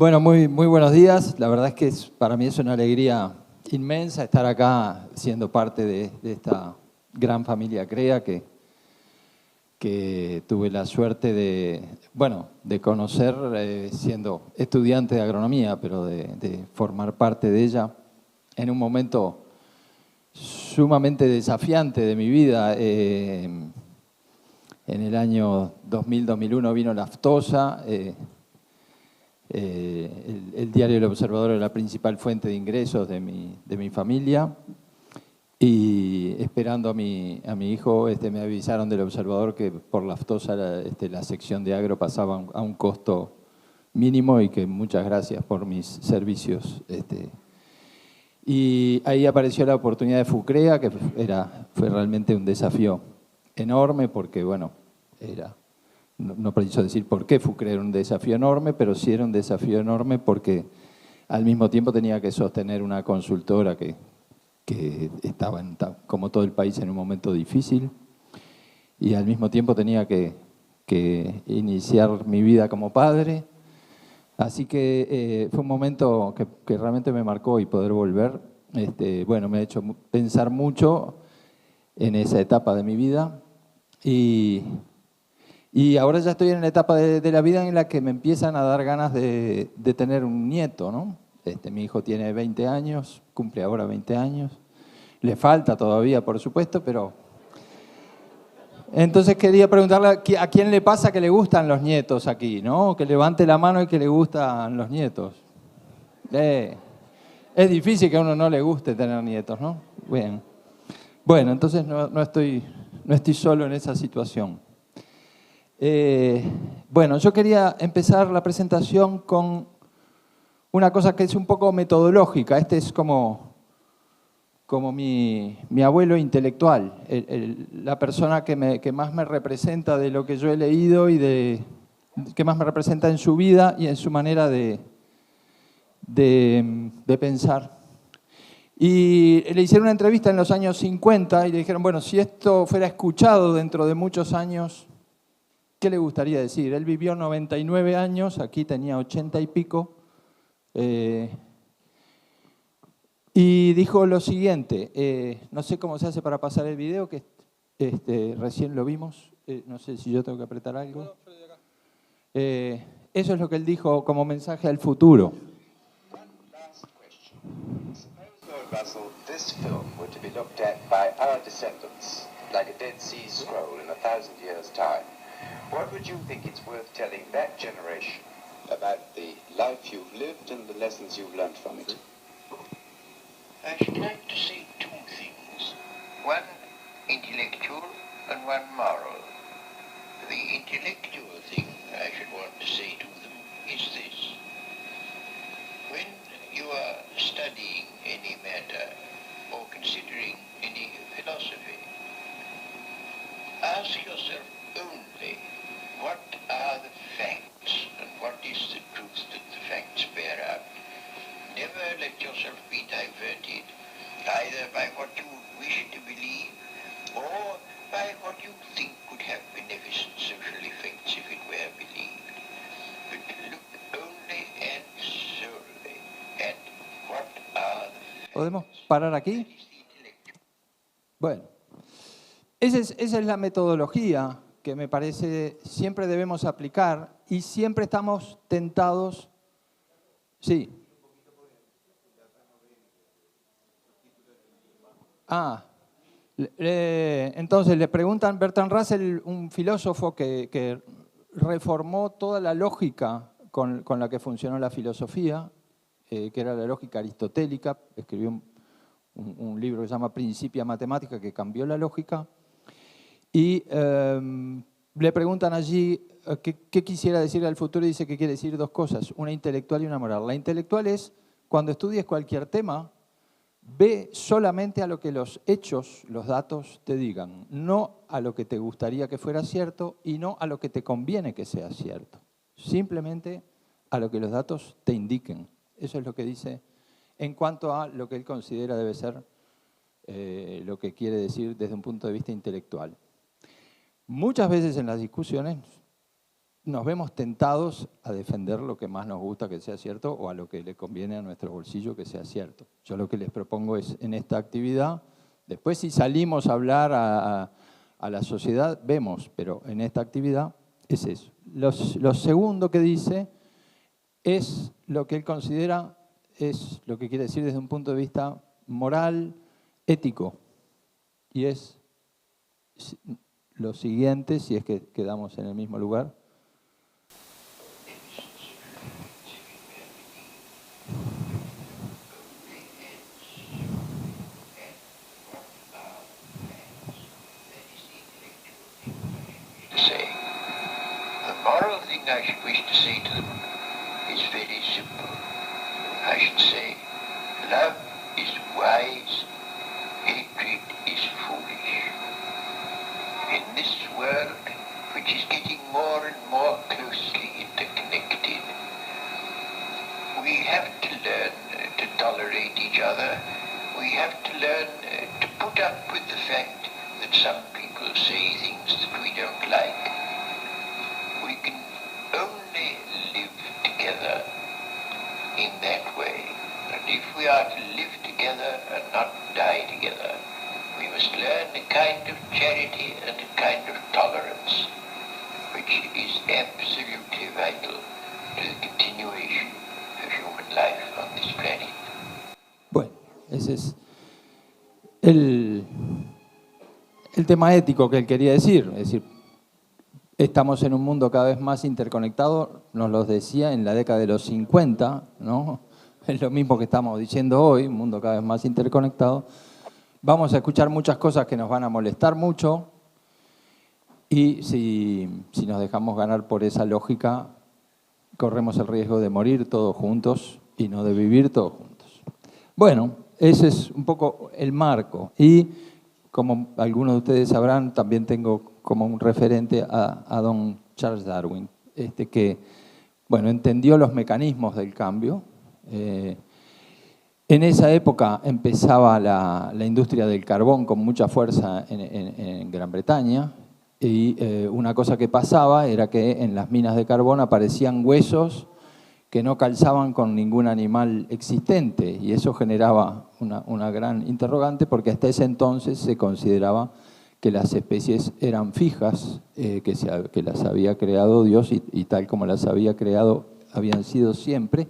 Bueno, muy buenos días. La verdad es que para mí es una alegría inmensa estar acá siendo parte de esta gran familia CREA que tuve la suerte de conocer siendo estudiante de agronomía, pero de formar parte de ella en un momento sumamente desafiante de mi vida. En el año 2000-2001 vino la aftosa. El diario El Observador era la principal fuente de ingresos de mi familia, y esperando a mi hijo me avisaron del Observador que por la aftosa la sección de agro pasaba a un costo mínimo y que muchas gracias por mis servicios. Y ahí apareció la oportunidad de FUCREA, que fue realmente un desafío enorme porque, bueno, no preciso decir por qué FUCREA era un desafío enorme, pero sí era un desafío enorme porque al mismo tiempo tenía que sostener una consultora que estaba, como todo el país, en un momento difícil, y al mismo tiempo tenía que iniciar mi vida como padre. Así que fue un momento que realmente me marcó, y poder volver, bueno, me ha hecho pensar mucho en esa etapa de mi vida. Y ahora ya estoy en la etapa de la vida en la que me empiezan a dar ganas de tener un nieto, ¿no? Mi hijo tiene 20 años, cumple ahora 20 años. Le falta todavía, por supuesto, pero... Entonces quería preguntarle a quién le pasa que le gustan los nietos aquí, ¿no? Que levante la mano y que le gustan los nietos. Es difícil que a uno no le guste tener nietos, ¿no? Bien. Bueno, entonces no estoy solo en esa situación. Bueno, yo quería empezar la presentación con una cosa que es un poco metodológica. Este es como mi abuelo intelectual, la persona que más me representa de lo que yo he leído y que más me representa en su vida y en su manera de pensar. Y le hicieron una entrevista en los años 50 y le dijeron, bueno, si esto fuera escuchado dentro de muchos años, ¿qué le gustaría decir? Él vivió 99 años, aquí tenía 80 y pico, y dijo lo siguiente, no sé cómo se hace para pasar el video, que recién lo vimos, no sé si yo tengo que apretar algo. Eso es lo que él dijo como mensaje al futuro. Russell, this film were to be looked at by our descendants, like a Dead Sea Scroll in 1,000 years' time, what would you think it's worth telling that generation about the life you've lived and the lessons you've learned from it? I should like to say two things. One intellectual and one moral. The intellectual thing I should want to say to them is this. When you are studying any matter or considering any philosophy, ask yourself only what are the facts and what is the truth that the facts bear out. Never let yourself be diverted either by what you wish to believe or by what you think could have beneficent social effects if it were believed. But look only and solely at what are the facts. ¿Podemos parar aquí? Bueno, esa es la metodología que me parece siempre debemos aplicar, y siempre estamos tentados. Sí. Entonces le preguntan, Bertrand Russell, un filósofo que reformó toda la lógica con la que funcionó la filosofía, que era la lógica aristotélica, escribió un libro que se llama Principia Mathematica, que cambió la lógica, y le preguntan allí qué quisiera decirle al futuro, y dice que quiere decir dos cosas, una intelectual y una moral. La intelectual es, cuando estudies cualquier tema, ve solamente a lo que los hechos, los datos te digan, no a lo que te gustaría que fuera cierto y no a lo que te conviene que sea cierto. Simplemente a lo que los datos te indiquen. Eso es lo que dice en cuanto a lo que él considera debe ser lo que quiere decir desde un punto de vista intelectual. Muchas veces en las discusiones nos vemos tentados a defender lo que más nos gusta que sea cierto o a lo que le conviene a nuestro bolsillo que sea cierto. Yo lo que les propongo es en esta actividad, después si salimos a hablar a la sociedad, vemos, pero en esta actividad es eso. Lo segundo que dice es lo que él considera, es lo que quiere decir desde un punto de vista moral, ético, y es lo siguiente, si es que quedamos en el mismo lugar. Moral thing I should wish to say to them is very simple. I should say, love is wise, hatred is foolish. In this world, which is getting more and more closely interconnected, we have to learn to tolerate each other. We have to learn to put up with the fact that some people say things that we don't like. We can only live together in that way. And if we are to live together and not die together, we must learn a kind of charity and a kind of tolerance, which is absolutely vital to the continuation of human life on this planet. Bueno, ese es el tema ético que él quería decir. Es decir, estamos en un mundo cada vez más interconectado, nos lo decía en la década de los 50, ¿no? Es lo mismo que estamos diciendo hoy, un mundo cada vez más interconectado. Vamos a escuchar muchas cosas que nos van a molestar mucho y si nos dejamos ganar por esa lógica, corremos el riesgo de morir todos juntos y no de vivir todos juntos. Bueno, ese es un poco el marco y como algunos de ustedes sabrán, también tengo como un referente a don Charles Darwin, que bueno, entendió los mecanismos del cambio. En esa época empezaba la industria del carbón con mucha fuerza en Gran Bretaña y una cosa que pasaba era que en las minas de carbón aparecían huesos que no calzaban con ningún animal existente y eso generaba una gran interrogante porque hasta ese entonces se consideraba que las especies eran fijas, que las había creado Dios y tal como las había creado habían sido siempre.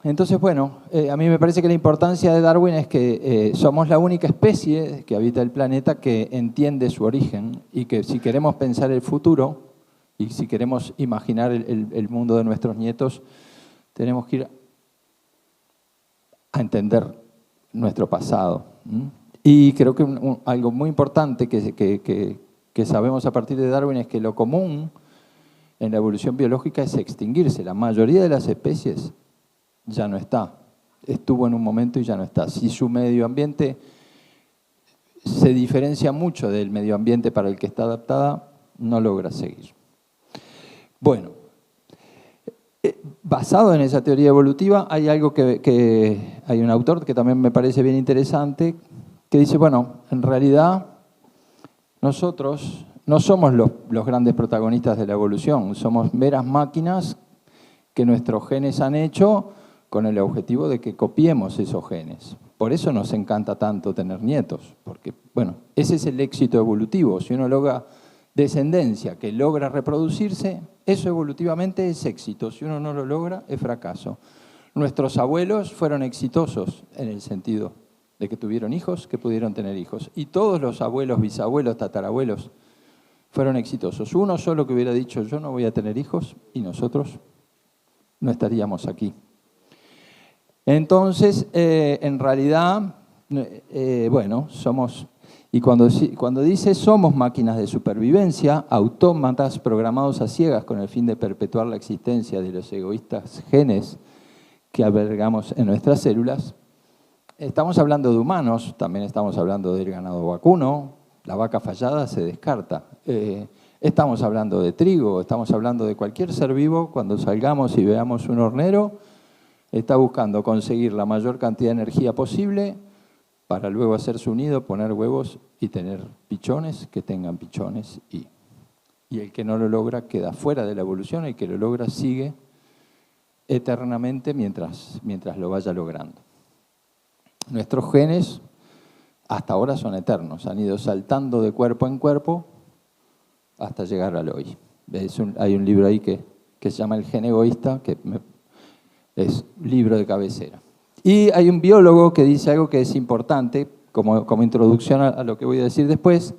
Entonces, bueno, a mí me parece que la importancia de Darwin es que somos la única especie que habita el planeta que entiende su origen y que si queremos pensar el futuro y si queremos imaginar el mundo de nuestros nietos, tenemos que ir a entender nuestro pasado. Y creo que algo muy importante que sabemos a partir de Darwin es que lo común en la evolución biológica es extinguirse. La mayoría de las especies ya no está. Estuvo en un momento y ya no está. Si su medio ambiente se diferencia mucho del medio ambiente para el que está adaptada, no logra seguir. Bueno, basado en esa teoría evolutiva, hay algo que hay un autor que también me parece bien interesante, que dice, bueno, en realidad nosotros no somos los grandes protagonistas de la evolución, somos meras máquinas que nuestros genes han hecho con el objetivo de que copiemos esos genes. Por eso nos encanta tanto tener nietos, porque, bueno, ese es el éxito evolutivo. Si uno logra descendencia que logra reproducirse, eso evolutivamente es éxito. Si uno no lo logra, es fracaso. Nuestros abuelos fueron exitosos en el sentido de que tuvieron hijos, que pudieron tener hijos. Y todos los abuelos, bisabuelos, tatarabuelos fueron exitosos. Uno solo que hubiera dicho, yo no voy a tener hijos, y nosotros no estaríamos aquí. Entonces, en realidad, bueno, somos, y cuando dice somos máquinas de supervivencia, autómatas programados a ciegas con el fin de perpetuar la existencia de los egoístas genes que albergamos en nuestras células, estamos hablando de humanos, también estamos hablando del ganado vacuno, la vaca fallada se descarta. Estamos hablando de trigo, estamos hablando de cualquier ser vivo, cuando salgamos y veamos un hornero, está buscando conseguir la mayor cantidad de energía posible para luego hacer su nido, poner huevos y tener pichones que tengan pichones y Y el que no lo logra queda fuera de la evolución, el que lo logra sigue eternamente mientras lo vaya logrando. Nuestros genes hasta ahora son eternos, han ido saltando de cuerpo en cuerpo hasta llegar al hoy. Hay un libro ahí que se llama El gen egoísta, que es libro de cabecera. Y hay un biólogo que dice algo que es importante, como introducción a lo que voy a decir después,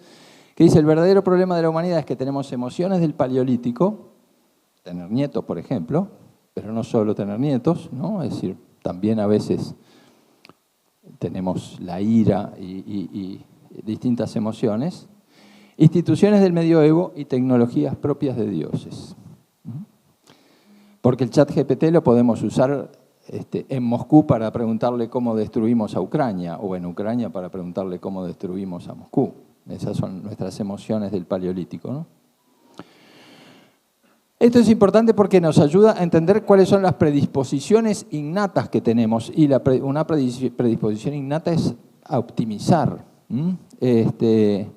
que dice: el verdadero problema de la humanidad es que tenemos emociones del Paleolítico, tener nietos, por ejemplo, pero no solo tener nietos, ¿no? Es decir, también a veces tenemos la ira y distintas emociones, instituciones del medioevo y tecnologías propias de dioses. Porque el chat GPT lo podemos usar en Moscú para preguntarle cómo destruimos a Ucrania, o en Ucrania para preguntarle cómo destruimos a Moscú. Esas son nuestras emociones del Paleolítico, ¿no? Esto es importante porque nos ayuda a entender cuáles son las predisposiciones innatas que tenemos. Y una predisposición innata es a optimizar. El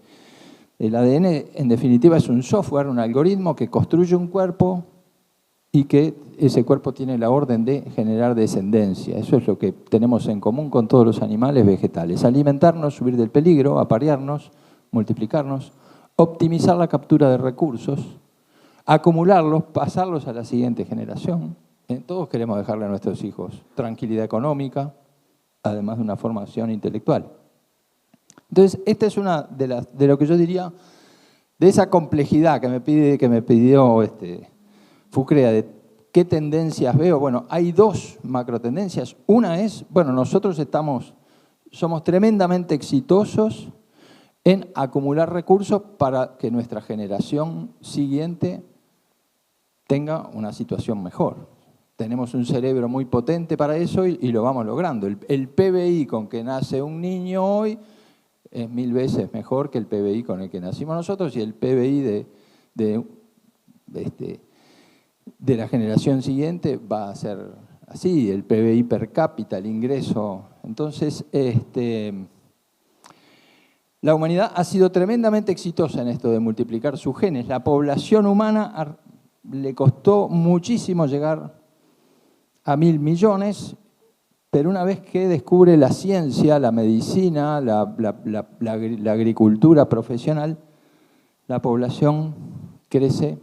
ADN, en definitiva, es un software, un algoritmo que construye un cuerpo y que ese cuerpo tiene la orden de generar descendencia. Eso es lo que tenemos en común con todos los animales vegetales. Alimentarnos, huir del peligro, aparearnos, multiplicarnos, optimizar la captura de recursos, acumularlos, pasarlos a la siguiente generación. Todos queremos dejarle a nuestros hijos tranquilidad económica, además de una formación intelectual. Entonces, esta es una de lo que yo diría, de esa complejidad que me pidió Fucrea, de qué tendencias veo. Bueno, hay dos macro tendencias. Una es, bueno, nosotros somos tremendamente exitosos en acumular recursos para que nuestra generación siguiente tenga una situación mejor. Tenemos un cerebro muy potente para eso y lo vamos logrando. El PBI con que nace un niño hoy es 1000 veces mejor que el PBI con el que nacimos nosotros, y el PBI de la generación siguiente va a ser así, el PBI per cápita, el ingreso. Entonces, la humanidad ha sido tremendamente exitosa en esto de multiplicar sus genes. La población humana le costó muchísimo llegar a 1000 millones, pero una vez que descubre la ciencia, la medicina, la agricultura profesional, la población crece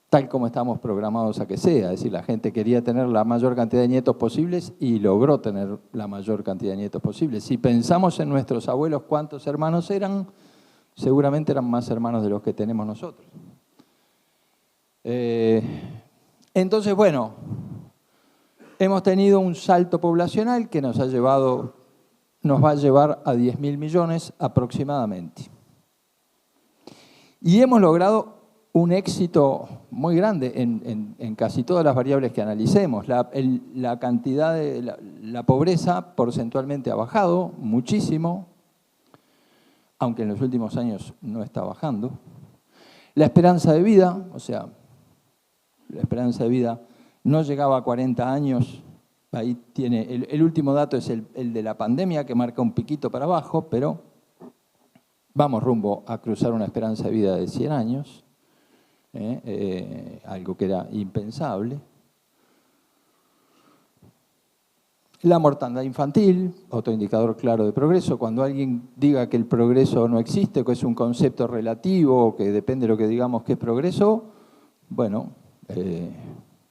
tal como estamos programados a que sea. Es decir, la gente quería tener la mayor cantidad de nietos posibles y logró tener la mayor cantidad de nietos posibles. Si pensamos en nuestros abuelos cuántos hermanos eran, seguramente eran más hermanos de los que tenemos nosotros. Entonces, bueno, hemos tenido un salto poblacional que nos va a llevar a 10.000 millones aproximadamente. Y hemos logrado un éxito muy grande en casi todas las variables que analicemos. La cantidad de la pobreza porcentualmente ha bajado muchísimo, aunque en los últimos años no está bajando. La esperanza de vida, o sea, la esperanza de vida no llegaba a 40 años. Ahí tiene, el último dato es el de la pandemia, que marca un piquito para abajo, pero vamos rumbo a cruzar una esperanza de vida de 100 años. Algo que era impensable. La mortandad infantil, otro indicador claro de progreso. Cuando alguien diga que el progreso no existe, que es un concepto relativo, que depende de lo que digamos que es progreso, bueno,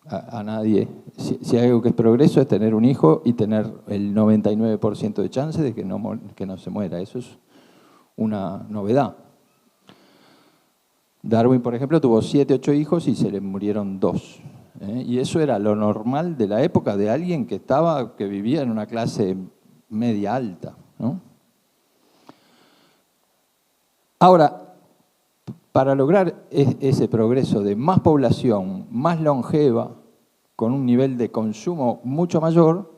a nadie, si hay algo que es progreso es tener un hijo y tener el 99% de chance de que no se muera. Eso es una novedad. Darwin, por ejemplo, tuvo 7, 8 hijos y se le murieron 2. Y eso era lo normal de la época de alguien que vivía en una clase media alta, ¿no? Ahora, para lograr ese progreso de más población, más longeva, con un nivel de consumo mucho mayor,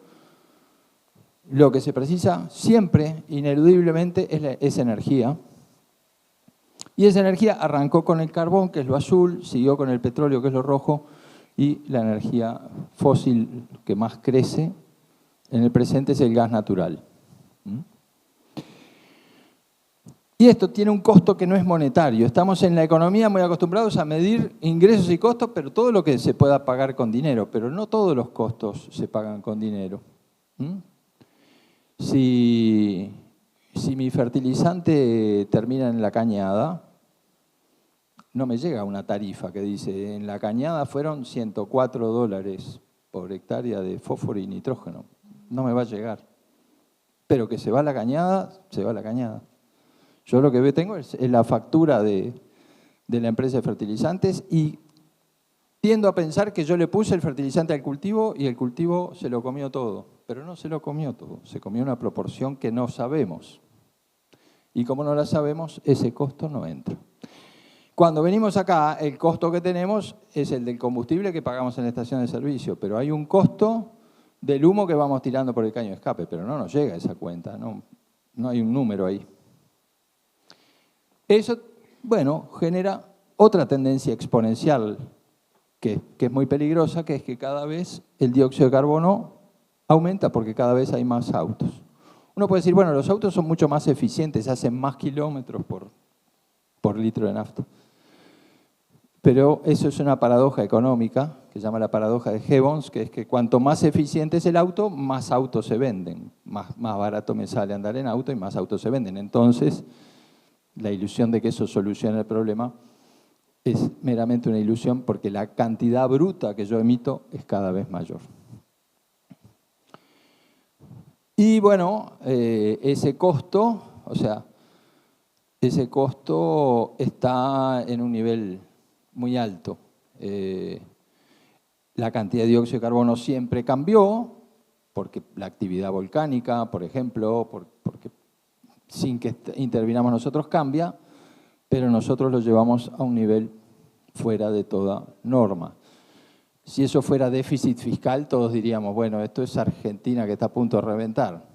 lo que se precisa siempre, ineludiblemente, es energía. Y esa energía arrancó con el carbón, que es lo azul, siguió con el petróleo, que es lo rojo, y la energía fósil que más crece en el presente es el gas natural. Y esto tiene un costo que no es monetario. Estamos en la economía muy acostumbrados a medir ingresos y costos, pero todo lo que se pueda pagar con dinero, pero no todos los costos se pagan con dinero. Si mi fertilizante termina en la cañada, no me llega una tarifa que dice, en la cañada fueron $104 por hectárea de fósforo y nitrógeno. No me va a llegar. Pero que se va a la cañada, se va a la cañada. Yo lo que tengo es la factura de la empresa de fertilizantes y tiendo a pensar que yo le puse el fertilizante al cultivo y el cultivo se lo comió todo. Pero no se lo comió todo, se comió una proporción que no sabemos. Y como no la sabemos, ese costo no entra. Cuando venimos acá, el costo que tenemos es el del combustible que pagamos en la estación de servicio, pero hay un costo del humo que vamos tirando por el caño de escape, pero no nos llega esa cuenta, no hay un número ahí. Eso, bueno, genera otra tendencia exponencial que es muy peligrosa, que es que cada vez el dióxido de carbono aumenta porque cada vez hay más autos. Uno puede decir, bueno, los autos son mucho más eficientes, hacen más kilómetros por litro de nafta. Pero eso es una paradoja económica, que se llama la paradoja de Gibbons, que es que cuanto más eficiente es el auto, más autos se venden. Más barato me sale andar en auto y más autos se venden. Entonces, la ilusión de que eso soluciona el problema es meramente una ilusión porque la cantidad bruta que yo emito es cada vez mayor. Y bueno, ese costo, o sea, ese costo está en un nivel muy alto. La cantidad de dióxido de carbono siempre cambió, porque la actividad volcánica, por ejemplo, porque sin que intervinamos nosotros cambia, pero nosotros lo llevamos a un nivel fuera de toda norma. Si eso fuera déficit fiscal, todos diríamos, bueno, esto es Argentina que está a punto de reventar.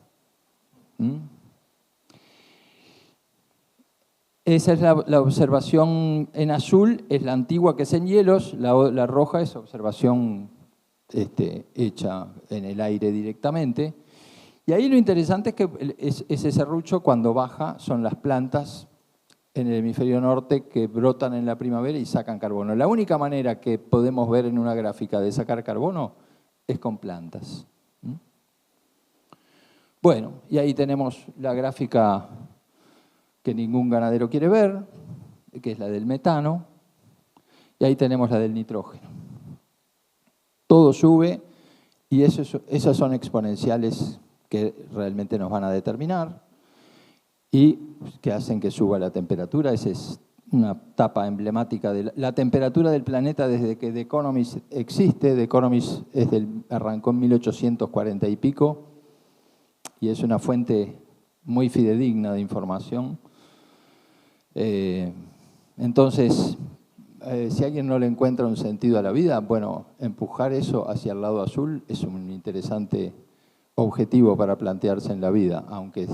Esa es la observación en azul, es la antigua que es en hielos, la roja es observación hecha en el aire directamente. Y ahí lo interesante es que ese serrucho cuando baja son las plantas en el hemisferio norte que brotan en la primavera y sacan carbono. La única manera que podemos ver en una gráfica de sacar carbono es con plantas. Bueno, y ahí tenemos la gráfica que ningún ganadero quiere ver, que es la del metano, y ahí tenemos la del nitrógeno. Todo sube y esas son exponenciales que realmente nos van a determinar y que hacen que suba la temperatura. Esa es una etapa emblemática de la temperatura del planeta desde que The Economist existe. The Economist arrancó en 1840 y pico y es una fuente muy fidedigna de información. Entonces, si alguien no le encuentra un sentido a la vida, bueno, empujar eso hacia el lado azul es un interesante objetivo para plantearse en la vida, aunque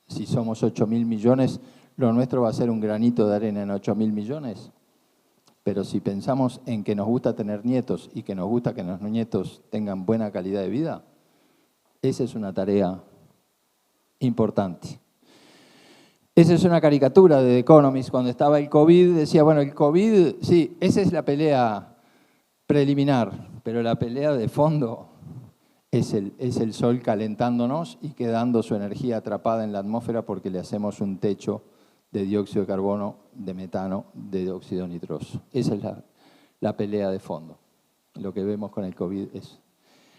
si somos 8.000 millones, lo nuestro va a ser un granito de arena en 8.000 millones, pero si pensamos en que nos gusta tener nietos y que nos gusta que nuestros nietos tengan buena calidad de vida, esa es una tarea importante. Esa es una caricatura de The Economist. Cuando estaba el COVID, decía, bueno, el COVID, sí, esa es la pelea preliminar, pero la pelea de fondo es el sol calentándonos y quedando su energía atrapada en la atmósfera porque le hacemos un techo de dióxido de carbono, de metano, de dióxido nitroso. Esa es la pelea de fondo. Lo que vemos con el COVID es...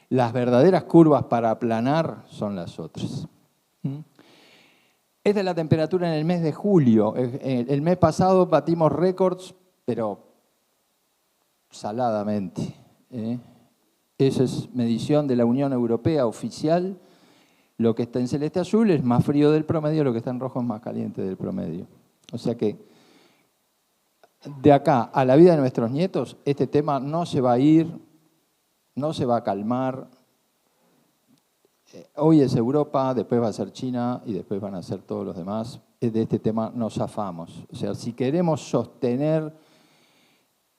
Las verdaderas curvas para aplanar son las otras. Esta es la temperatura en el mes de julio. El mes pasado batimos récords, pero saladamente. Esa es medición de la Unión Europea oficial. Lo que está en celeste azul es más frío del promedio, lo que está en rojo es más caliente del promedio. O sea que de acá a la vida de nuestros nietos, este tema no se va a ir, no se va a calmar. Hoy es Europa, después va a ser China y después van a ser todos los demás. De este tema nos zafamos. O sea, si queremos sostener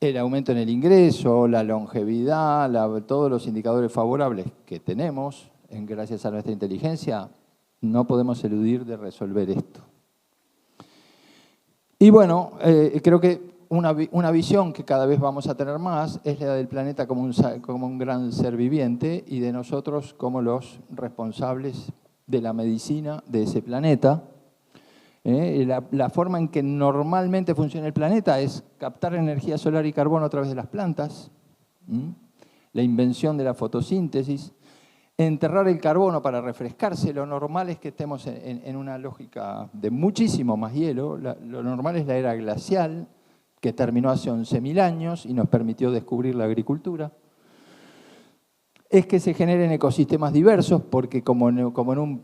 el aumento en el ingreso, la longevidad, todos los indicadores favorables que tenemos, gracias a nuestra inteligencia, no podemos eludir de resolver esto. Y bueno, creo que una visión que cada vez vamos a tener más es la del planeta como un gran ser viviente y de nosotros como los responsables de la medicina de ese planeta. La forma en que normalmente funciona el planeta es captar energía solar y carbono a través de las plantas, la invención de la fotosíntesis, enterrar el carbono para refrescarse. Lo normal es que estemos en una lógica de muchísimo más hielo. Lo normal es la era glacial, que terminó hace 11.000 años y nos permitió descubrir la agricultura. Es que se generen ecosistemas diversos, porque como en un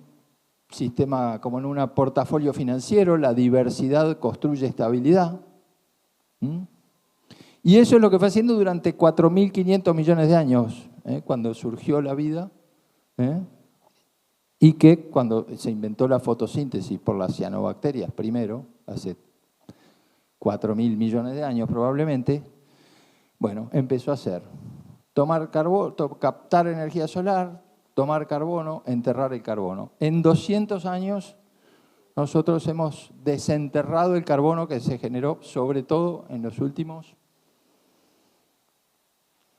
sistema, como en un portafolio financiero, la diversidad construye estabilidad. Y eso es lo que fue haciendo durante 4.500 millones de años, cuando surgió la vida, y que cuando se inventó la fotosíntesis por las cianobacterias primero, hace 4.000 millones de años probablemente, bueno, empezó a hacer tomar carbono, captar energía solar, tomar carbono, enterrar el carbono. En 200 años nosotros hemos desenterrado el carbono que se generó sobre todo en los últimos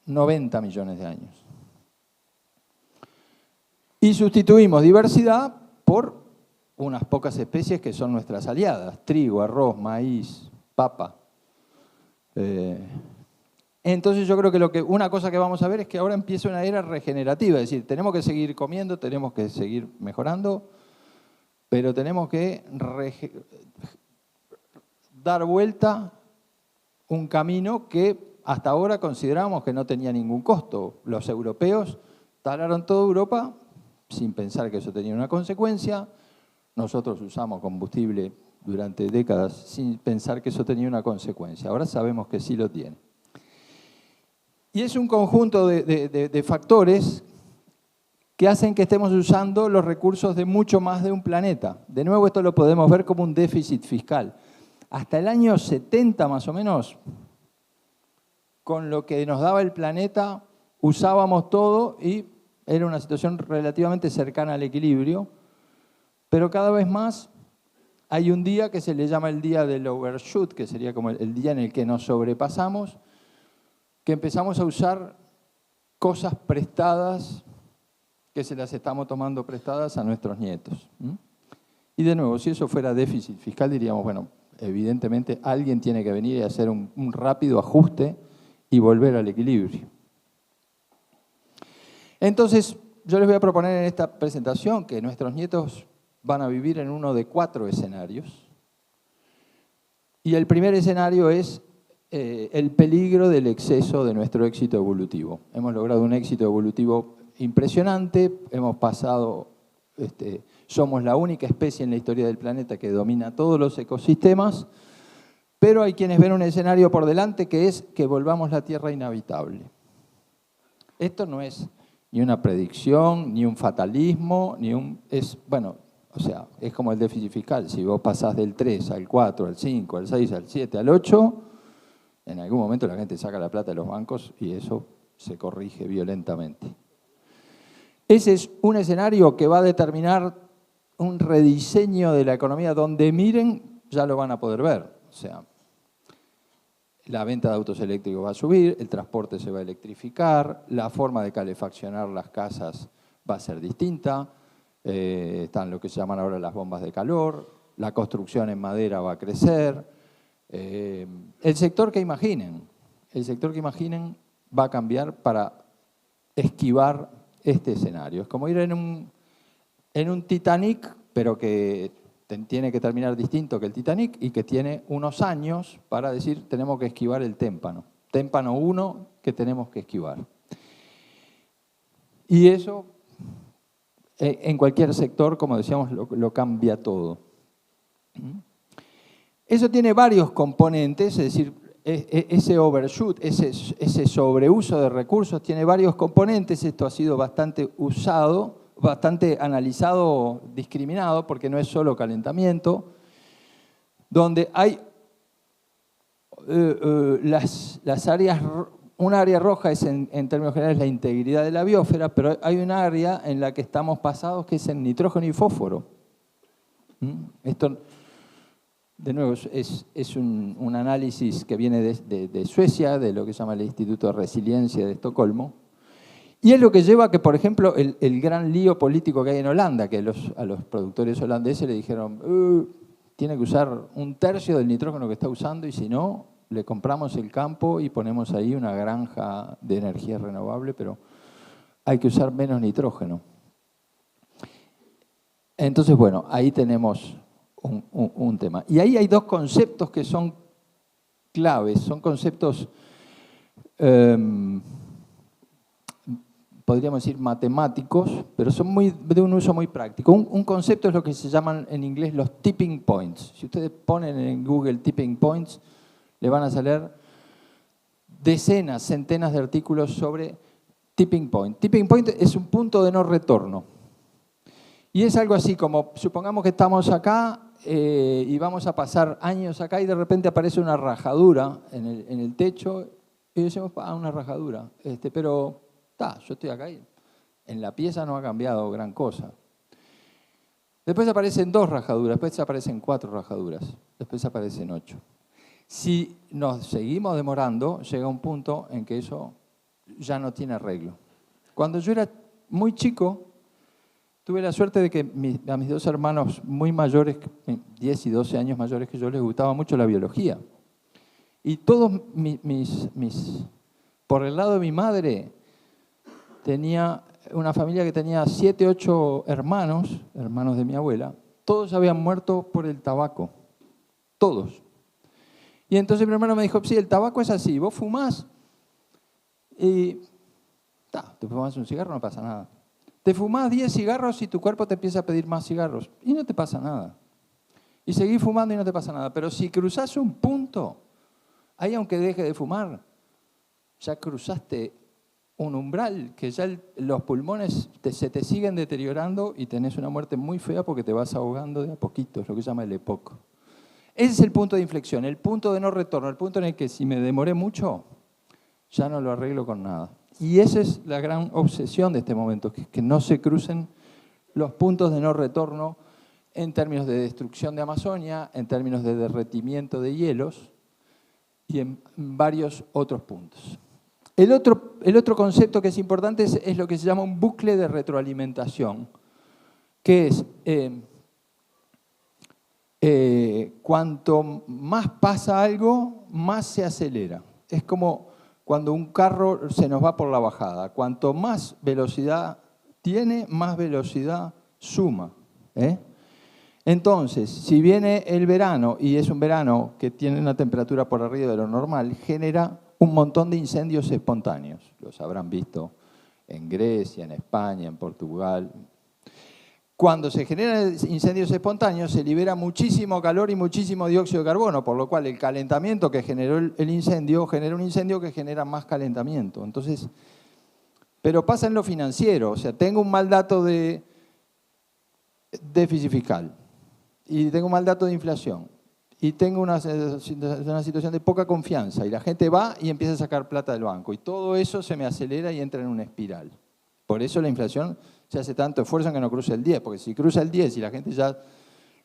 90 millones de años. Y sustituimos diversidad por unas pocas especies que son nuestras aliadas: trigo, arroz, maíz, papa. Entonces yo creo que una cosa que vamos a ver es que ahora empieza una era regenerativa, es decir, tenemos que seguir comiendo, tenemos que seguir mejorando, pero tenemos que dar vuelta un camino que hasta ahora consideramos que no tenía ningún costo. Los europeos talaron toda Europa sin pensar que eso tenía una consecuencia. Nosotros usamos combustible durante décadas sin pensar que eso tenía una consecuencia. Ahora sabemos que sí lo tiene. Y es un conjunto de factores que hacen que estemos usando los recursos de mucho más de un planeta. De nuevo, esto lo podemos ver como un déficit fiscal. Hasta el año 70 más o menos, con lo que nos daba el planeta, usábamos todo y era una situación relativamente cercana al equilibrio, pero cada vez más hay un día que se le llama el día del overshoot, que sería como el día en el que nos sobrepasamos, que empezamos a usar cosas prestadas, que se las estamos tomando prestadas a nuestros nietos. Y de nuevo, si eso fuera déficit fiscal, diríamos, bueno, evidentemente alguien tiene que venir y hacer un rápido ajuste y volver al equilibrio. Entonces, yo les voy a proponer en esta presentación que nuestros nietos van a vivir en uno de 4 escenarios. Y el primer escenario es el peligro del exceso de nuestro éxito evolutivo. Hemos logrado un éxito evolutivo impresionante, hemos pasado, somos la única especie en la historia del planeta que domina todos los ecosistemas, pero hay quienes ven un escenario por delante que es que volvamos la Tierra inhabitable. Esto no es ni una predicción, ni un fatalismo, es como el déficit fiscal. Si vos pasás del 3 al 4, al 5, al 6, al 7, al 8, en algún momento la gente saca la plata de los bancos y eso se corrige violentamente. Ese es un escenario que va a determinar un rediseño de la economía donde miren, ya lo van a poder ver. O sea, la venta de autos eléctricos va a subir, el transporte se va a electrificar, la forma de calefaccionar las casas va a ser distinta, están lo que se llaman ahora las bombas de calor, la construcción en madera va a crecer, el sector que imaginen va a cambiar para esquivar este escenario. Es como ir en un Titanic, pero que tiene que terminar distinto que el Titanic y que tiene unos años para decir tenemos que esquivar el témpano. Témpano 1 que tenemos que esquivar. Y eso en cualquier sector, como decíamos, lo cambia todo. Eso tiene varios componentes, es decir, ese overshoot, ese sobreuso de recursos tiene varios componentes. Esto ha sido bastante usado, bastante analizado, discriminado, porque no es solo calentamiento, donde hay las áreas, un área roja es en términos generales la integridad de la biosfera, pero hay un área en la que estamos pasados que es en nitrógeno y fósforo. Esto De nuevo, es un análisis que viene de Suecia, de lo que se llama el Instituto de Resiliencia de Estocolmo, y es lo que lleva a que, por ejemplo, el gran lío político que hay en Holanda, que a los productores holandeses le dijeron, tiene que usar 1/3 del nitrógeno que está usando y si no, le compramos el campo y ponemos ahí una granja de energía renovable, pero hay que usar menos nitrógeno. Entonces, bueno, ahí tenemos un tema. Y ahí hay dos conceptos que son claves, son conceptos, podríamos decir matemáticos, pero son de un uso muy práctico. Un concepto es lo que se llaman en inglés los tipping points. Si ustedes ponen en Google tipping points, le van a salir decenas, centenas de artículos sobre tipping point. Tipping point es un punto de no retorno. Y es algo así como, supongamos que estamos acá y vamos a pasar años acá y de repente aparece una rajadura en el techo y decimos, una rajadura. Pero yo estoy acá y en la pieza no ha cambiado gran cosa. Después aparecen 2 rajaduras, después aparecen 4 rajaduras, después aparecen 8. Si nos seguimos demorando, llega un punto en que eso ya no tiene arreglo. Cuando yo era muy chico, tuve la suerte de que a mis 2 hermanos muy mayores, 10 y 12 años mayores que yo, les gustaba mucho la biología. Y todos por el lado de mi madre, tenía una familia que tenía 7, 8 hermanos de mi abuela. Todos habían muerto por el tabaco. Todos. Y entonces mi hermano me dijo, sí, el tabaco es así, vos fumás y te fumás un cigarro, no pasa nada. Te fumás 10 cigarros y tu cuerpo te empieza a pedir más cigarros y no te pasa nada. Y seguís fumando y no te pasa nada. Pero si cruzás un punto, ahí aunque deje de fumar, ya cruzaste un umbral que ya los pulmones se te siguen deteriorando y tenés una muerte muy fea porque te vas ahogando de a poquito, es lo que se llama el EPOC. Ese es el punto de inflexión, el punto de no retorno, el punto en el que si me demoré mucho, ya no lo arreglo con nada. Y esa es la gran obsesión de este momento, que no se crucen los puntos de no retorno en términos de destrucción de Amazonia, en términos de derretimiento de hielos y en varios otros puntos. El otro concepto que es importante es lo que se llama un bucle de retroalimentación, que es cuanto más pasa algo, más se acelera. Es como cuando un carro se nos va por la bajada. Cuanto más velocidad tiene, más velocidad suma. Entonces, si viene el verano y es un verano que tiene una temperatura por arriba de lo normal, genera un montón de incendios espontáneos. Los habrán visto en Grecia, en España, en Portugal. Cuando se generan incendios espontáneos, se libera muchísimo calor y muchísimo dióxido de carbono, por lo cual el calentamiento que generó el incendio genera un incendio que genera más calentamiento. Entonces, pero pasa en lo financiero. O sea, tengo un mal dato de déficit fiscal y tengo un mal dato de inflación. Y tengo una situación de poca confianza y la gente va y empieza a sacar plata del banco y todo eso se me acelera y entra en una espiral. Por eso la inflación se hace tanto esfuerzo en que no cruce el 10, porque si cruza el 10 y la gente ya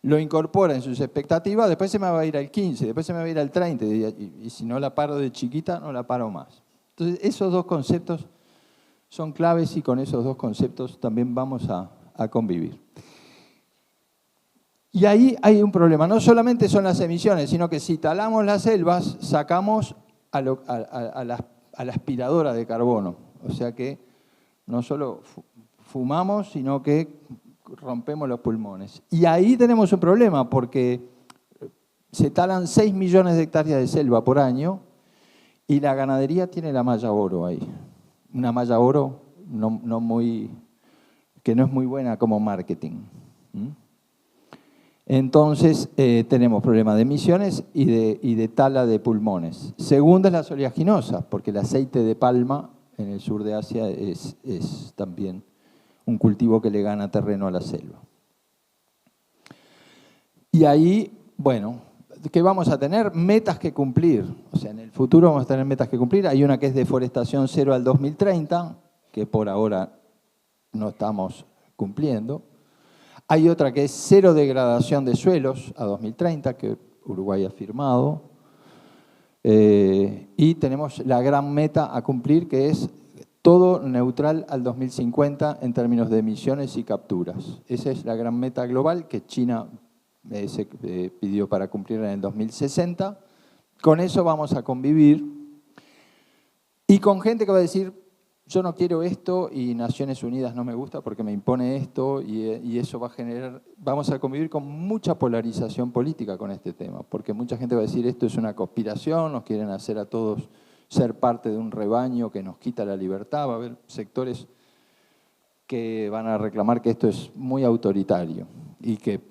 lo incorpora en sus expectativas, después se me va a ir al 15, después se me va a ir al 30 y si no la paro de chiquita, no la paro más. Entonces esos 2 conceptos son claves y con esos 2 conceptos también vamos a convivir. Y ahí hay un problema, no solamente son las emisiones, sino que si talamos las selvas, sacamos a la aspiradora de carbono. O sea que no solo fumamos, sino que rompemos los pulmones. Y ahí tenemos un problema, porque se talan 6 millones de hectáreas de selva por año y la ganadería tiene la malla oro ahí. Una malla oro que no es muy buena como marketing. Entonces tenemos problemas de emisiones y de tala de pulmones. Segunda es las oleaginosas, porque el aceite de palma en el sur de Asia es también un cultivo que le gana terreno a la selva. Y ahí, bueno, ¿qué vamos a tener? Metas que cumplir. O sea, en el futuro vamos a tener metas que cumplir. Hay una que es deforestación cero al 2030, que por ahora no estamos cumpliendo. Hay otra que es cero degradación de suelos a 2030, que Uruguay ha firmado. Y tenemos la gran meta a cumplir, que es todo neutral al 2050 en términos de emisiones y capturas. Esa es la gran meta global que China se pidió para cumplir en el 2060. Con eso vamos a convivir. Y con gente que va a decir, yo no quiero esto y Naciones Unidas no me gusta porque me impone esto y eso va a generar, vamos a convivir con mucha polarización política con este tema, porque mucha gente va a decir esto es una conspiración, nos quieren hacer a todos ser parte de un rebaño que nos quita la libertad, va a haber sectores que van a reclamar que esto es muy autoritario y que,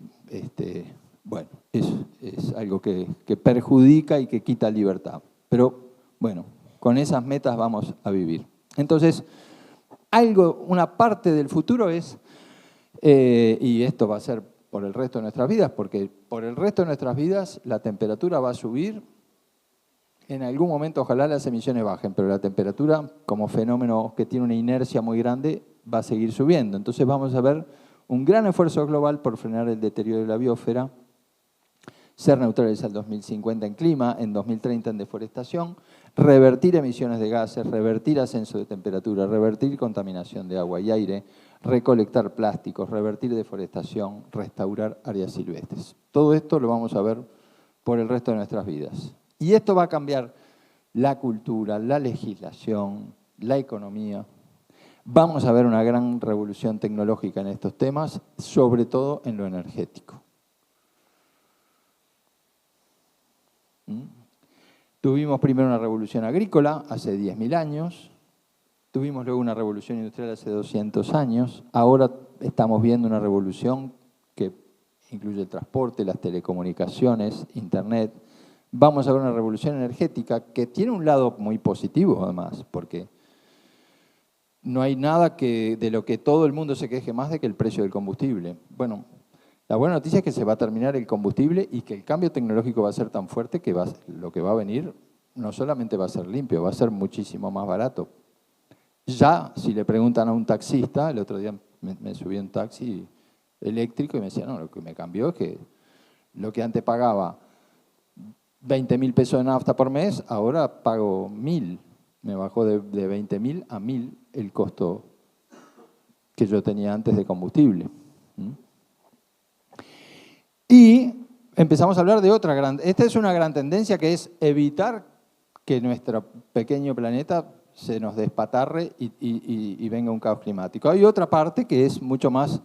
bueno, es algo que perjudica y que quita libertad. Pero, bueno, con esas metas vamos a vivir. Entonces, una parte del futuro es, y esto va a ser por el resto de nuestras vidas, porque por el resto de nuestras vidas la temperatura va a subir. En algún momento ojalá las emisiones bajen, pero la temperatura como fenómeno que tiene una inercia muy grande va a seguir subiendo. Entonces vamos a ver un gran esfuerzo global por frenar el deterioro de la biosfera, ser neutrales al 2050 en clima, en 2030 en deforestación, revertir emisiones de gases, revertir ascenso de temperatura, revertir contaminación de agua y aire, recolectar plásticos, revertir deforestación, restaurar áreas silvestres. Todo esto lo vamos a ver por el resto de nuestras vidas. Y esto va a cambiar la cultura, la legislación, la economía. Vamos a ver una gran revolución tecnológica en estos temas, sobre todo en lo energético. Tuvimos primero una revolución agrícola hace 10.000 años, tuvimos luego una revolución industrial hace 200 años, ahora estamos viendo una revolución que incluye el transporte, las telecomunicaciones, Internet. Vamos a ver una revolución energética que tiene un lado muy positivo además, porque no hay nada de lo que todo el mundo se queje más de que el precio del combustible. Bueno, la buena noticia es que se va a terminar el combustible y que el cambio tecnológico va a ser tan fuerte que lo que va a venir no solamente va a ser limpio, va a ser muchísimo más barato. Ya, si le preguntan a un taxista, el otro día me subí a un taxi eléctrico y me decía, no, lo que me cambió es que lo que antes pagaba 20.000 pesos de nafta por mes, ahora pago 1.000. Me bajó de 20.000 a 1.000 el costo que yo tenía antes de combustible. Y empezamos a hablar de otra gran... Esta es una gran tendencia que es evitar que nuestro pequeño planeta se nos despatarre y venga un caos climático. Hay otra parte que es mucho más,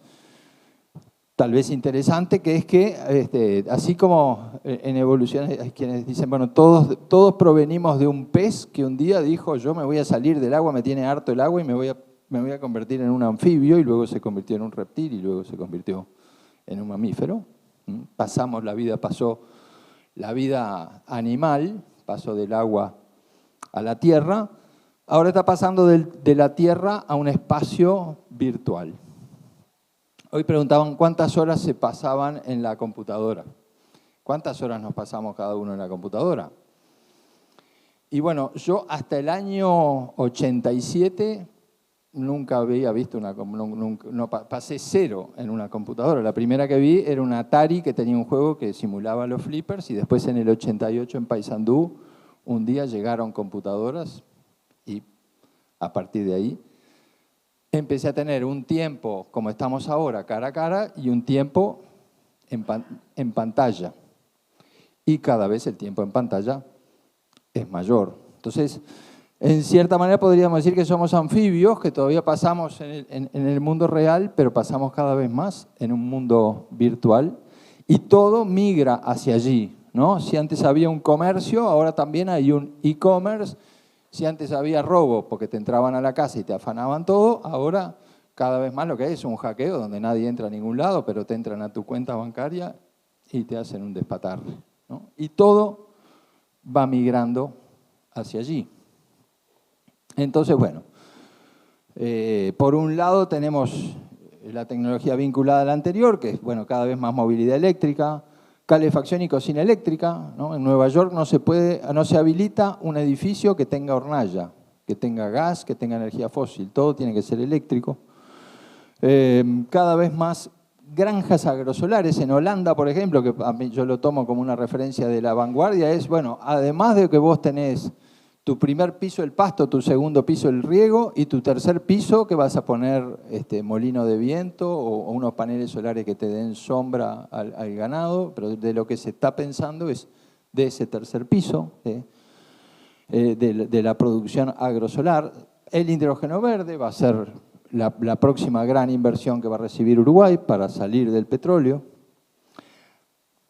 tal vez interesante, que es que, así como en evolución hay quienes dicen, bueno, todos provenimos de un pez que un día dijo, yo me voy a salir del agua, me tiene harto el agua y me voy a convertir en un anfibio, y luego se convirtió en un reptil y luego se convirtió en un mamífero. Pasó la vida animal, pasó del agua a la tierra, ahora está pasando de la tierra a un espacio virtual. Hoy preguntaban cuántas horas se pasaban en la computadora. ¿Cuántas horas nos pasamos cada uno en la computadora? Y bueno, yo hasta el año 87 nunca había visto pasé 0 en una computadora. La primera que vi era un Atari que tenía un juego que simulaba los flippers, y después en el 88 en Paysandú un día llegaron computadoras y a partir de ahí empecé a tener un tiempo como estamos ahora, cara a cara, y un tiempo en pantalla. Y cada vez el tiempo en pantalla es mayor. Entonces, en cierta manera podríamos decir que somos anfibios, que todavía pasamos en el mundo real, pero pasamos cada vez más en un mundo virtual, y todo migra hacia allí, ¿no? Si antes había un comercio, ahora también hay un e-commerce. Si antes había robo porque te entraban a la casa y te afanaban todo, ahora cada vez más lo que hay es un hackeo donde nadie entra a ningún lado, pero te entran a tu cuenta bancaria y te hacen un despatarre, ¿no? Y todo va migrando hacia allí. Entonces, bueno, por un lado tenemos la tecnología vinculada a la anterior, que es, bueno, cada vez más movilidad eléctrica, calefacción y cocina eléctrica, ¿no? En Nueva York no se habilita un edificio que tenga hornalla, que tenga gas, que tenga energía fósil, todo tiene que ser eléctrico. Cada vez más granjas agrosolares. En Holanda, por ejemplo, que a mí yo lo tomo como una referencia de la vanguardia, es, bueno, además de que vos tenés tu primer piso el pasto, tu segundo piso el riego y tu tercer piso que vas a poner molino de viento o unos paneles solares que te den sombra al ganado, pero de lo que se está pensando es de ese tercer piso, de la producción agrosolar. El hidrógeno verde va a ser la próxima gran inversión que va a recibir Uruguay para salir del petróleo.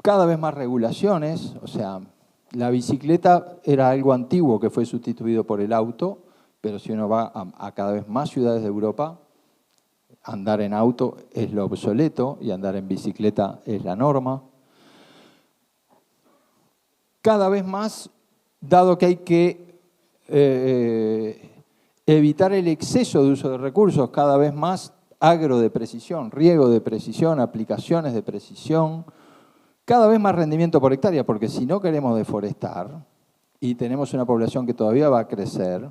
Cada vez más regulaciones, o sea, la bicicleta era algo antiguo que fue sustituido por el auto, pero si uno va a cada vez más ciudades de Europa, andar en auto es lo obsoleto y andar en bicicleta es la norma. Cada vez más, dado que hay que evitar el exceso de uso de recursos, cada vez más agro de precisión, riego de precisión, aplicaciones de precisión, cada vez más rendimiento por hectárea, porque si no queremos deforestar y tenemos una población que todavía va a crecer,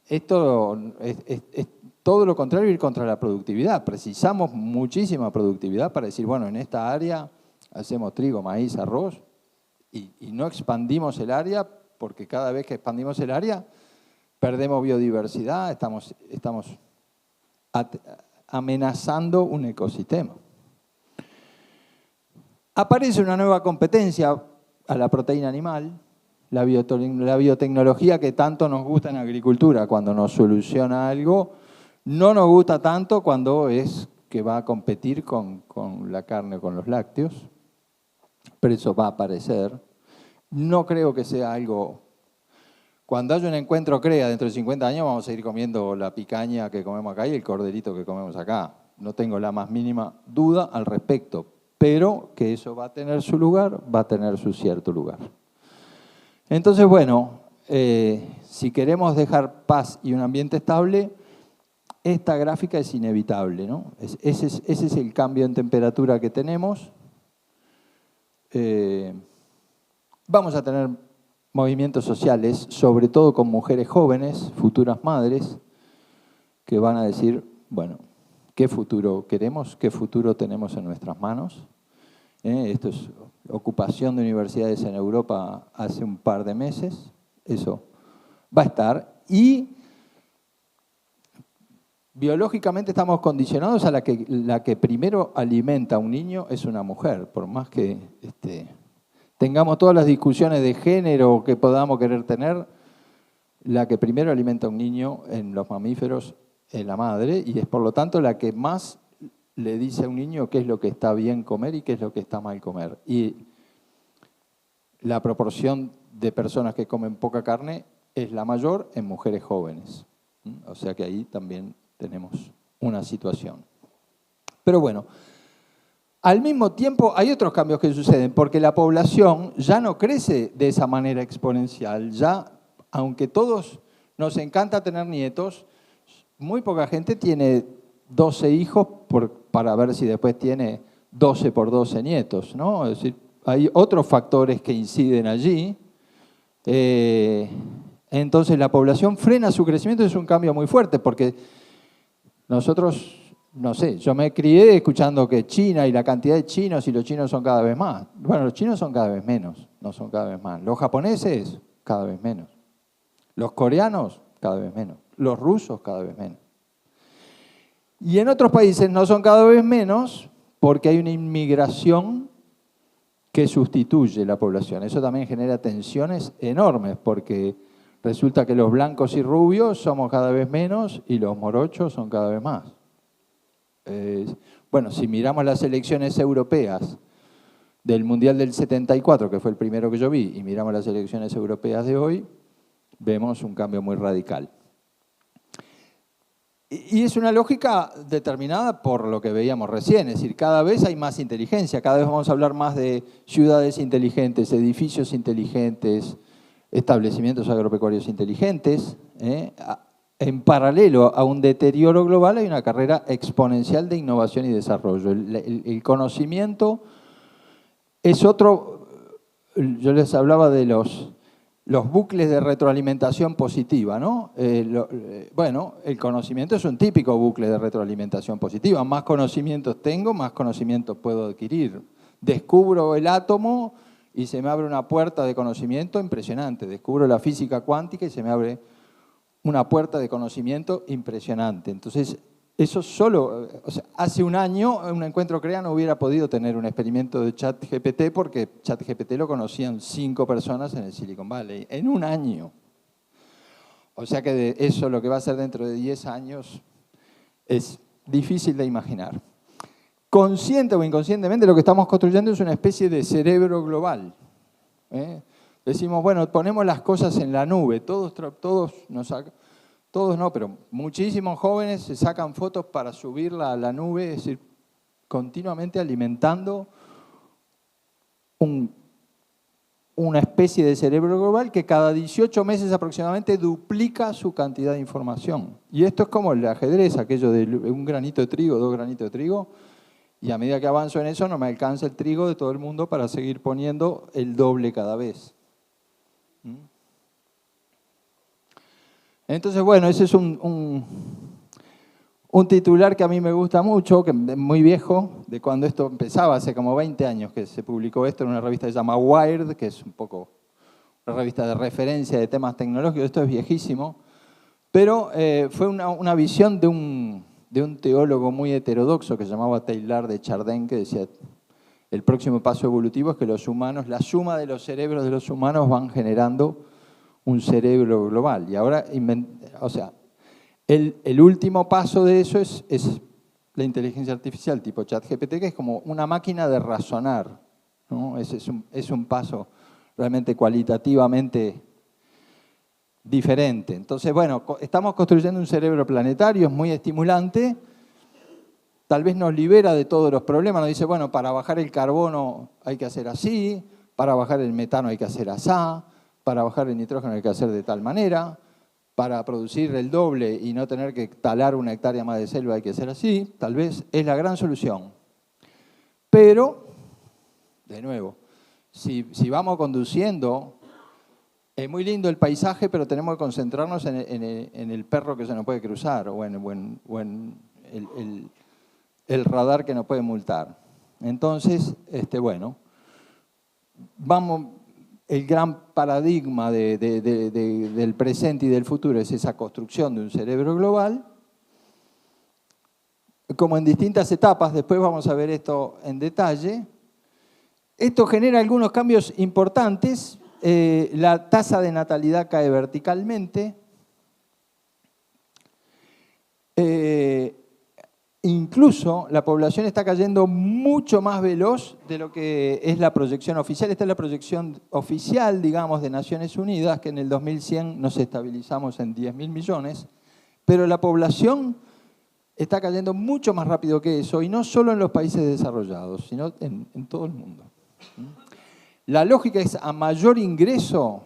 esto es todo lo contrario, ir contra la productividad. Precisamos muchísima productividad para decir, bueno, en esta área hacemos trigo, maíz, arroz, y no expandimos el área, porque cada vez que expandimos el área perdemos biodiversidad, estamos amenazando un ecosistema. Aparece una nueva competencia a la proteína animal, la biotecnología que tanto nos gusta en agricultura cuando nos soluciona algo, no nos gusta tanto cuando es que va a competir con la carne o con los lácteos, pero eso va a aparecer. No creo que sea algo... Cuando haya un encuentro CREA dentro de 50 años vamos a ir comiendo la picaña que comemos acá y el corderito que comemos acá. No tengo la más mínima duda al respecto. Pero que eso va a tener su lugar, va a tener su cierto lugar. Entonces, bueno, si queremos dejar paz y un ambiente estable, esta gráfica es inevitable, ¿no? Ese es el cambio en temperatura que tenemos. Vamos a tener movimientos sociales, sobre todo con mujeres jóvenes, futuras madres, que van a decir, bueno, ¿qué futuro queremos? ¿Qué futuro tenemos en nuestras manos? Esto es ocupación de universidades en Europa hace un par de meses. Eso va a estar. Y biológicamente estamos condicionados a la que primero alimenta a un niño es una mujer. Por más que tengamos todas las discusiones de género que podamos querer tener, la que primero alimenta a un niño en los mamíferos es la madre y es por lo tanto la que más le dice a un niño qué es lo que está bien comer y qué es lo que está mal comer. Y la proporción de personas que comen poca carne es la mayor en mujeres jóvenes. O sea que ahí también tenemos una situación. Pero bueno, al mismo tiempo hay otros cambios que suceden porque la población ya no crece de esa manera exponencial. Ya, aunque todos nos encanta tener nietos, muy poca gente tiene 12 hijos para ver si después tiene 12 por 12 nietos, ¿no? Es decir, hay otros factores que inciden allí. Entonces la población frena su crecimiento, es un cambio muy fuerte porque nosotros, no sé, yo me crié escuchando que China y la cantidad de chinos y los chinos son cada vez más. Bueno, los chinos son cada vez menos, no son cada vez más. Los japoneses, cada vez menos. Los coreanos, cada vez menos. Los rusos, cada vez menos. Y en otros países no son cada vez menos porque hay una inmigración que sustituye la población. Eso también genera tensiones enormes porque resulta que los blancos y rubios somos cada vez menos y los morochos son cada vez más. Bueno, si miramos las elecciones europeas del Mundial del 74, que fue el primero que yo vi, y miramos las elecciones europeas de hoy, vemos un cambio muy radical. Y es una lógica determinada por lo que veíamos recién, es decir, cada vez hay más inteligencia, cada vez vamos a hablar más de ciudades inteligentes, edificios inteligentes, establecimientos agropecuarios inteligentes. En paralelo a un deterioro global hay una carrera exponencial de innovación y desarrollo. El conocimiento es otro, yo les hablaba de los los bucles de retroalimentación positiva, ¿no? Bueno, el conocimiento es un típico bucle de retroalimentación positiva. Más conocimientos tengo, más conocimientos puedo adquirir. Descubro el átomo y se me abre una puerta de conocimiento impresionante. Descubro la física cuántica y se me abre una puerta de conocimiento impresionante. Entonces, eso solo, o sea, hace un año un encuentro CREA no hubiera podido tener un experimento de ChatGPT porque ChatGPT lo conocían 5 personas en el Silicon Valley, en un año. O sea que de eso lo que va a ser dentro de 10 años es difícil de imaginar. Consciente o inconscientemente lo que estamos construyendo es una especie de cerebro global. Decimos, bueno, ponemos las cosas en la nube, todos no, pero muchísimos jóvenes se sacan fotos para subirla a la nube, es decir, continuamente alimentando una especie de cerebro global que cada 18 meses aproximadamente duplica su cantidad de información. Y esto es como el ajedrez, aquello de un granito de trigo, 2 granitos de trigo, y a medida que avanzo en eso no me alcanza el trigo de todo el mundo para seguir poniendo el doble cada vez. Entonces, bueno, ese es un titular que a mí me gusta mucho, que es muy viejo, de cuando esto empezaba, hace como 20 años que se publicó esto en una revista que se llama Wired, que es un poco una revista de referencia de temas tecnológicos. Esto es viejísimo, pero fue una visión de un teólogo muy heterodoxo que se llamaba Teilhard de Chardin, que decía, el próximo paso evolutivo es que los humanos, la suma de los cerebros de los humanos van generando un cerebro global. Y ahora, o sea, el último paso de eso es la inteligencia artificial tipo ChatGPT, que es como una máquina de razonar, ¿no? Es un paso realmente cualitativamente diferente. Entonces, bueno, estamos construyendo un cerebro planetario, es muy estimulante, tal vez nos libera de todos los problemas, nos dice, bueno, para bajar el carbono hay que hacer así, para bajar el metano hay que hacer asá, para bajar el nitrógeno hay que hacer de tal manera, para producir el doble y no tener que talar 1 hectárea más de selva hay que hacer así, tal vez es la gran solución. Pero, de nuevo, si vamos conduciendo, es muy lindo el paisaje, pero tenemos que concentrarnos en el perro que se nos puede cruzar o en el radar que nos puede multar. Entonces, bueno, vamos... El gran paradigma del presente y del futuro es esa construcción de un cerebro global, como en distintas etapas. Después vamos a ver esto en detalle. Esto genera algunos cambios importantes. La tasa de natalidad cae verticalmente. Incluso la población está cayendo mucho más veloz de lo que es la proyección oficial. Esta es la proyección oficial, digamos, de Naciones Unidas, que en el 2100 nos estabilizamos en 10.000 millones, pero la población está cayendo mucho más rápido que eso, y no solo en los países desarrollados, sino en todo el mundo. La lógica es a mayor ingreso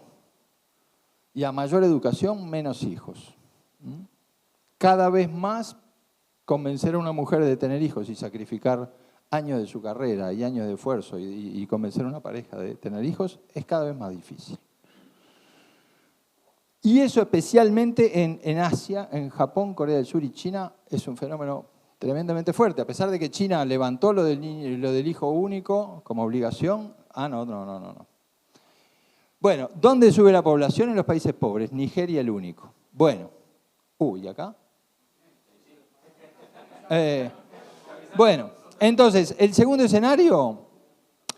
y a mayor educación, menos hijos. Cada vez más convencer a una mujer de tener hijos y sacrificar años de su carrera y años de esfuerzo y convencer a una pareja de tener hijos es cada vez más difícil. Y eso especialmente en Asia, en Japón, Corea del Sur y China, es un fenómeno tremendamente fuerte. A pesar de que China levantó lo del hijo único como obligación, no. Bueno, ¿dónde sube la población? En los países pobres. Nigeria el único. Bueno, acá. Bueno, entonces, el segundo escenario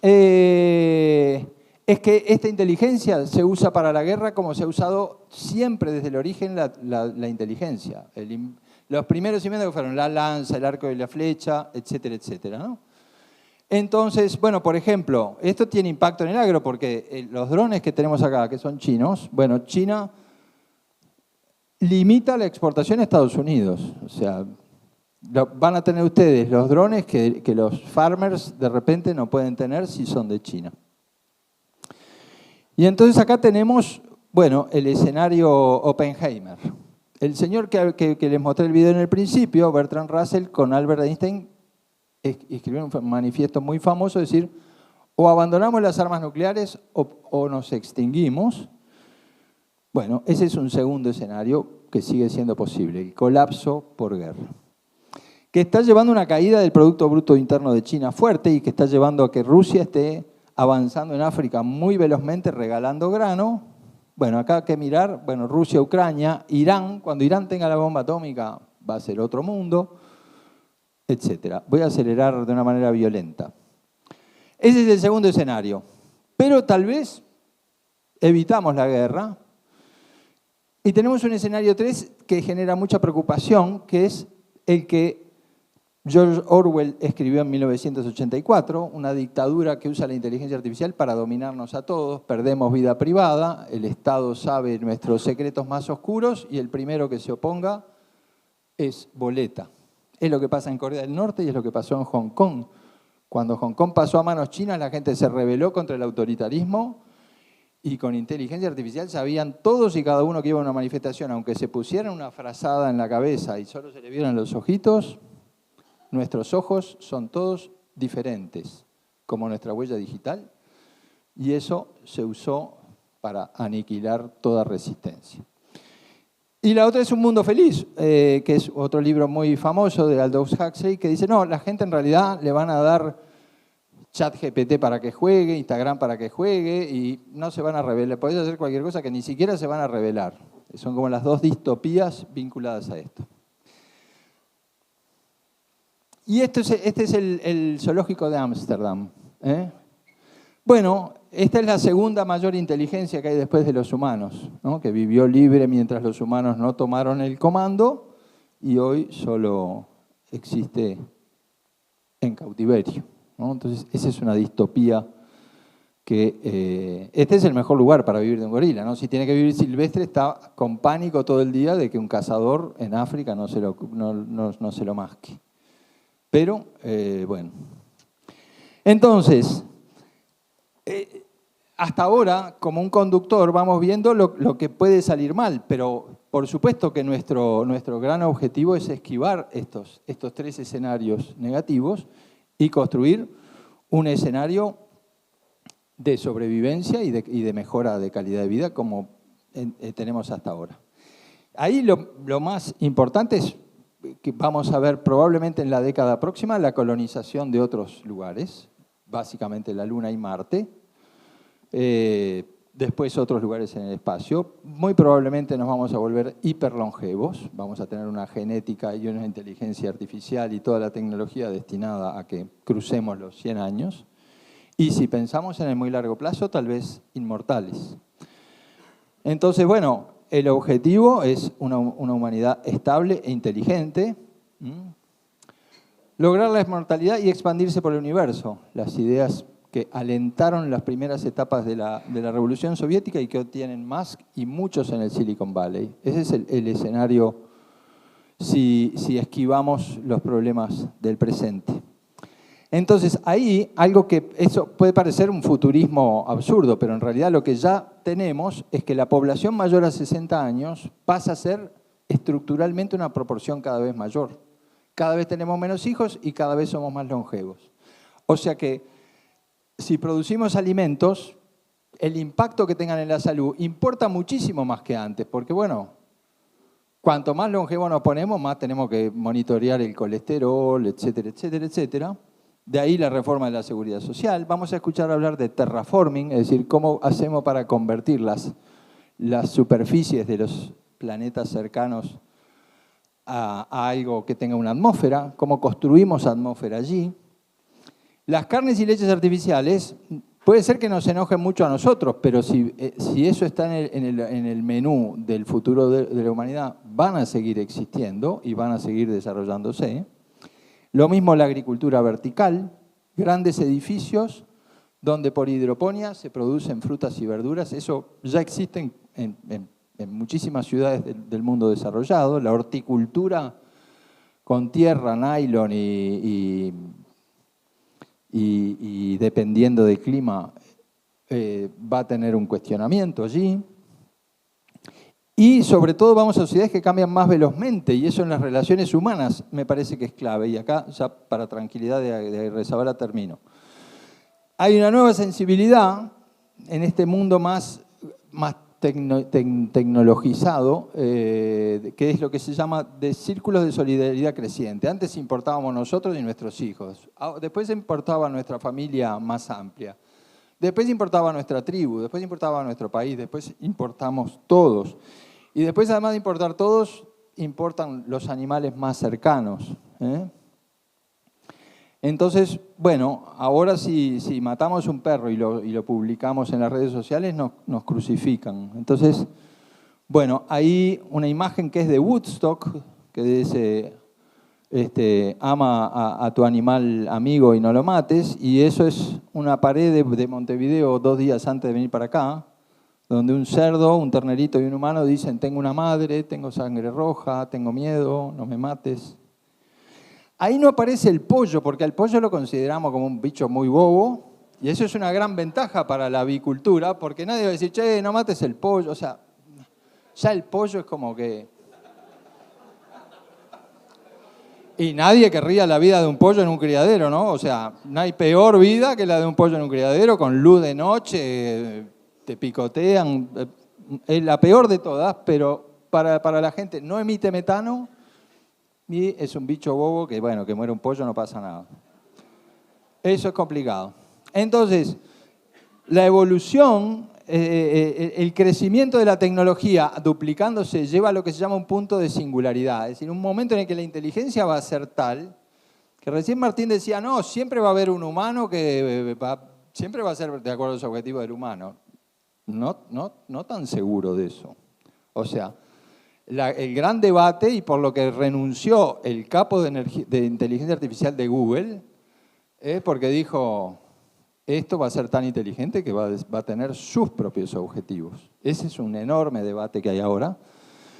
es que esta inteligencia se usa para la guerra como se ha usado siempre desde el origen la inteligencia. Los primeros inventos fueron la lanza, el arco y la flecha, etcétera, etcétera, ¿no? Entonces, bueno, por ejemplo, esto tiene impacto en el agro porque los drones que tenemos acá, que son chinos, bueno, China limita la exportación a Estados Unidos. O sea, van a tener ustedes los drones que los farmers de repente no pueden tener si son de China. Y entonces acá tenemos, bueno, el escenario Oppenheimer. El señor que les mostré el video en el principio, Bertrand Russell, con Albert Einstein, escribió un manifiesto muy famoso, es decir, o abandonamos las armas nucleares o nos extinguimos. Bueno, ese es un segundo escenario que sigue siendo posible, el colapso por guerra, que está llevando una caída del Producto Bruto Interno de China fuerte y que está llevando a que Rusia esté avanzando en África muy velozmente, regalando grano. Bueno, acá hay que mirar, bueno, Rusia, Ucrania, Irán, cuando Irán tenga la bomba atómica va a ser otro mundo, etc. Voy a acelerar de una manera violenta. Ese es el segundo escenario, pero tal vez evitamos la guerra. Y tenemos un escenario 3 que genera mucha preocupación, que es el que George Orwell escribió en 1984, una dictadura que usa la inteligencia artificial para dominarnos a todos, perdemos vida privada, el Estado sabe nuestros secretos más oscuros y el primero que se oponga es boleta. Es lo que pasa en Corea del Norte y es lo que pasó en Hong Kong. Cuando Hong Kong pasó a manos chinas, la gente se rebeló contra el autoritarismo y con inteligencia artificial sabían todos y cada uno que iba a una manifestación, aunque se pusieran una frazada en la cabeza y solo se le vieran los ojitos, nuestros ojos son todos diferentes, como nuestra huella digital, y eso se usó para aniquilar toda resistencia. Y la otra es Un Mundo Feliz, que es otro libro muy famoso de Aldous Huxley, que dice, no, la gente en realidad le van a dar ChatGPT para que juegue, Instagram para que juegue, y no se van a rebelar. Podés hacer cualquier cosa que ni siquiera se van a rebelar. Son como las dos distopías vinculadas a esto. Y este es el zoológico de Ámsterdam. Bueno, esta es la segunda mayor inteligencia que hay después de los humanos, ¿no? Que vivió libre mientras los humanos no tomaron el comando y hoy solo existe en cautiverio, ¿no? Entonces, esa es una distopía que... este es el mejor lugar para vivir de un gorila, ¿no? Si tiene que vivir silvestre, está con pánico todo el día de que un cazador en África no se lo masque. Pero, bueno. Entonces, hasta ahora, como un conductor, vamos viendo lo que puede salir mal, pero por supuesto que nuestro gran objetivo es esquivar estos tres escenarios negativos y construir un escenario de sobrevivencia y de mejora de calidad de vida como tenemos hasta ahora. Ahí lo más importante es que vamos a ver probablemente en la década próxima la colonización de otros lugares, básicamente la Luna y Marte, después otros lugares en el espacio. Muy probablemente nos vamos a volver hiperlongevos, vamos a tener una genética y una inteligencia artificial y toda la tecnología destinada a que crucemos los 100 años. Y si pensamos en el muy largo plazo, tal vez inmortales. Entonces, bueno, el objetivo es una humanidad estable e inteligente, lograr la inmortalidad y expandirse por el universo. Las ideas que alentaron las primeras etapas de la Revolución Soviética y que obtienen Musk y muchos en el Silicon Valley. Ese es el escenario si esquivamos los problemas del presente. Entonces, ahí, algo que eso puede parecer un futurismo absurdo, pero en realidad lo que ya tenemos es que la población mayor a 60 años pasa a ser estructuralmente una proporción cada vez mayor. Cada vez tenemos menos hijos y cada vez somos más longevos. O sea que, si producimos alimentos, el impacto que tengan en la salud importa muchísimo más que antes, porque bueno, cuanto más longevo nos ponemos, más tenemos que monitorear el colesterol, etcétera, etcétera, etcétera. De ahí la reforma de la seguridad social. Vamos a escuchar hablar de terraforming, es decir, cómo hacemos para convertir las superficies de los planetas cercanos a algo que tenga una atmósfera, cómo construimos atmósfera allí. Las carnes y leches artificiales, puede ser que nos enojen mucho a nosotros, pero si eso está en el menú del futuro de la humanidad, van a seguir existiendo y van a seguir desarrollándose. Lo mismo la agricultura vertical, grandes edificios donde por hidroponía se producen frutas y verduras. Eso ya existe en muchísimas ciudades del mundo desarrollado. La horticultura con tierra, nylon y dependiendo del clima va a tener un cuestionamiento allí. Y sobre todo vamos a sociedades que cambian más velozmente y eso en las relaciones humanas me parece que es clave. Y acá ya para tranquilidad de Rezabala termino. Hay una nueva sensibilidad en este mundo más tecnologizado, que es lo que se llama de círculos de solidaridad creciente. Antes importábamos nosotros y nuestros hijos. Después importaba nuestra familia más amplia. Después importaba nuestra tribu, después importaba nuestro país, después importamos todos. Y después, además de importar todos, importan los animales más cercanos. Entonces, bueno, ahora si matamos un perro y lo publicamos en las redes sociales, nos crucifican. Entonces, bueno, hay una imagen que es de Woodstock, que dice, ama a tu animal amigo y no lo mates, y eso es una pared de Montevideo 2 días antes de venir para acá, donde un cerdo, un ternerito y un humano dicen, tengo una madre, tengo sangre roja, tengo miedo, no me mates. Ahí no aparece el pollo, porque al pollo lo consideramos como un bicho muy bobo, y eso es una gran ventaja para la avicultura, porque nadie va a decir, che, no mates el pollo. O sea, ya el pollo es como que... Y nadie querría la vida de un pollo en un criadero, ¿no? O sea, no hay peor vida que la de un pollo en un criadero, con luz de noche, te picotean. Es la peor de todas, pero para la gente no emite metano, y es un bicho bobo que, bueno, que muere un pollo no pasa nada. Eso es complicado. Entonces, la evolución, el crecimiento de la tecnología duplicándose lleva a lo que se llama un punto de singularidad. Es decir, un momento en el que la inteligencia va a ser tal, que recién Martín decía, no, siempre va a haber un humano que siempre va a ser de acuerdo a los objetivos del humano. No tan seguro de eso. O sea, el gran debate, y por lo que renunció el capo de inteligencia artificial de Google, es porque dijo, esto va a ser tan inteligente que va a tener sus propios objetivos. Ese es un enorme debate que hay ahora.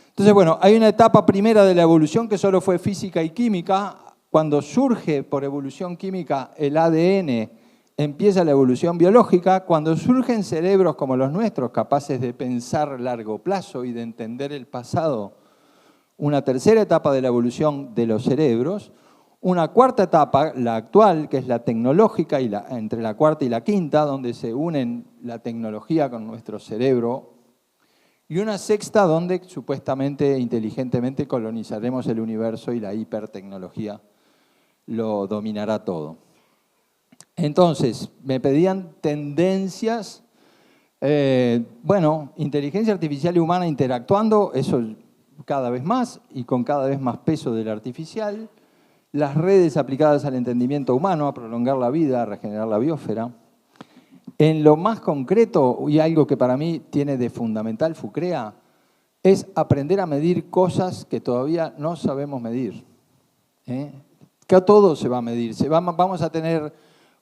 Entonces, bueno, hay una etapa primera de la evolución que solo fue física y química. Cuando surge por evolución química el ADN, empieza la evolución biológica. Cuando surgen cerebros como los nuestros, capaces de pensar a largo plazo y de entender el pasado, una tercera etapa de la evolución de los cerebros. Una cuarta etapa, la actual, que es la tecnológica, y entre la cuarta y la quinta, donde se unen la tecnología con nuestro cerebro. Y una sexta, donde supuestamente, inteligentemente, colonizaremos el universo y la hipertecnología lo dominará todo. Entonces, me pedían tendencias. Bueno, inteligencia artificial y humana interactuando, eso cada vez más y con cada vez más peso del artificial. Las redes aplicadas al entendimiento humano, a prolongar la vida, a regenerar la biosfera. En lo más concreto, y algo que para mí tiene de fundamental FUCREA, es aprender a medir cosas que todavía no sabemos medir. Que todo se va a medir. Vamos a tener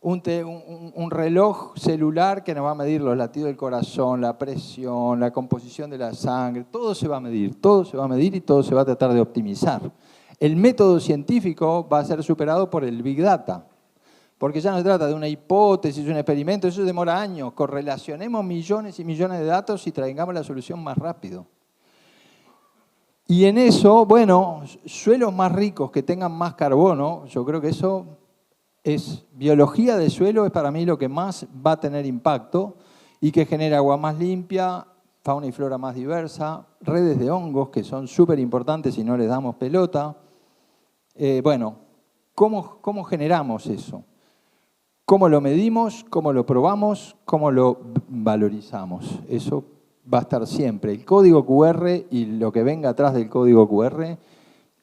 un reloj celular que nos va a medir los latidos del corazón, la presión, la composición de la sangre. Todo se va a medir y todo se va a tratar de optimizar. El método científico va a ser superado por el Big Data, porque ya no se trata de una hipótesis, un experimento, eso demora años. Correlacionemos millones y millones de datos y traigamos la solución más rápido. Y en eso, bueno, suelos más ricos que tengan más carbono, yo creo que eso es biología de suelo, es para mí lo que más va a tener impacto y que genera agua más limpia, fauna y flora más diversa, redes de hongos que son súper importantes si no les damos pelota. Bueno, ¿cómo generamos eso? ¿Cómo lo medimos? ¿Cómo lo probamos? ¿Cómo lo valorizamos? Eso va a estar siempre. El código QR y lo que venga atrás del código QR.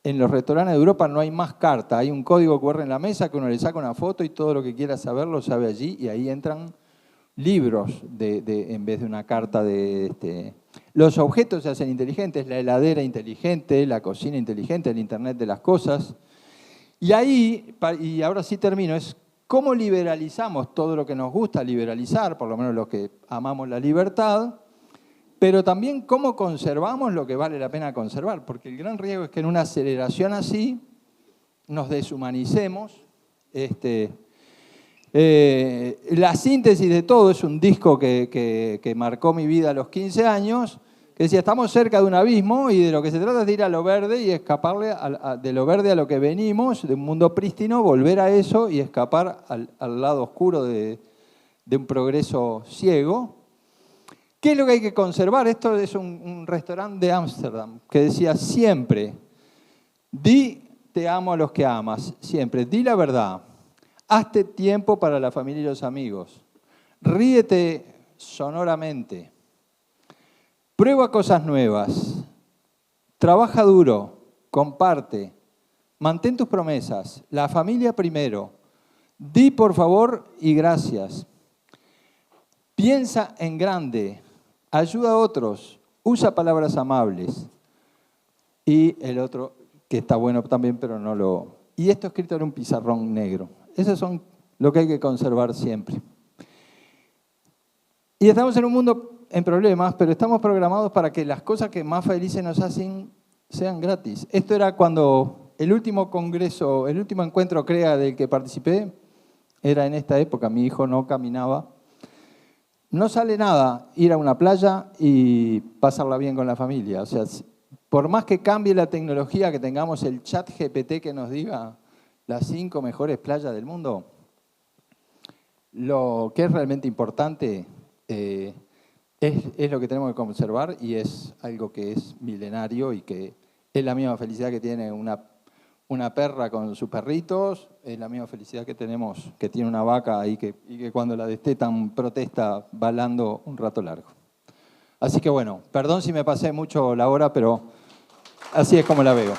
En los restaurantes de Europa no hay más carta. Hay un código QR en la mesa que uno le saca una foto y todo lo que quiera saber lo sabe allí. Y ahí entran libros en vez de una carta de... Los objetos se hacen inteligentes. La heladera inteligente, la cocina inteligente, el Internet de las cosas. Y ahí, y ahora sí termino, es cómo liberalizamos todo lo que nos gusta liberalizar, por lo menos los que amamos la libertad, pero también cómo conservamos lo que vale la pena conservar, porque el gran riesgo es que en una aceleración así nos deshumanicemos. La síntesis de todo es un disco que marcó mi vida a los 15 años, que decía, estamos cerca de un abismo y de lo que se trata es de ir a lo verde y escaparle de lo verde a lo que venimos, de un mundo prístino, volver a eso y escapar al lado oscuro de un progreso ciego, ¿Qué es lo que hay que conservar? Esto es un restaurante de Ámsterdam que decía siempre, di te amo a los que amas, siempre, di la verdad, hazte tiempo para la familia y los amigos, ríete sonoramente, prueba cosas nuevas, trabaja duro, comparte, mantén tus promesas, la familia primero, di por favor y gracias, piensa en grande, ayuda a otros, usa palabras amables. Y el otro, que está bueno también, pero no lo... Y esto escrito en un pizarrón negro. Esos son lo que hay que conservar siempre. Y estamos en un mundo en problemas, pero estamos programados para que las cosas que más felices nos hacen sean gratis. Esto era cuando el último congreso, el último encuentro CREA del que participé, era en esta época, mi hijo no caminaba. No sale nada ir a una playa y pasarla bien con la familia. O sea, por más que cambie la tecnología, que tengamos el chat GPT que nos diga las 5 mejores playas del mundo, lo que es realmente importante es lo que tenemos que conservar y es algo que es milenario y que es la misma felicidad que tiene una perra con sus perritos, es la misma felicidad que tenemos, que tiene una vaca y que cuando la destetan protesta balando un rato largo. Así que bueno, perdón si me pasé mucho la hora, pero así es como la veo.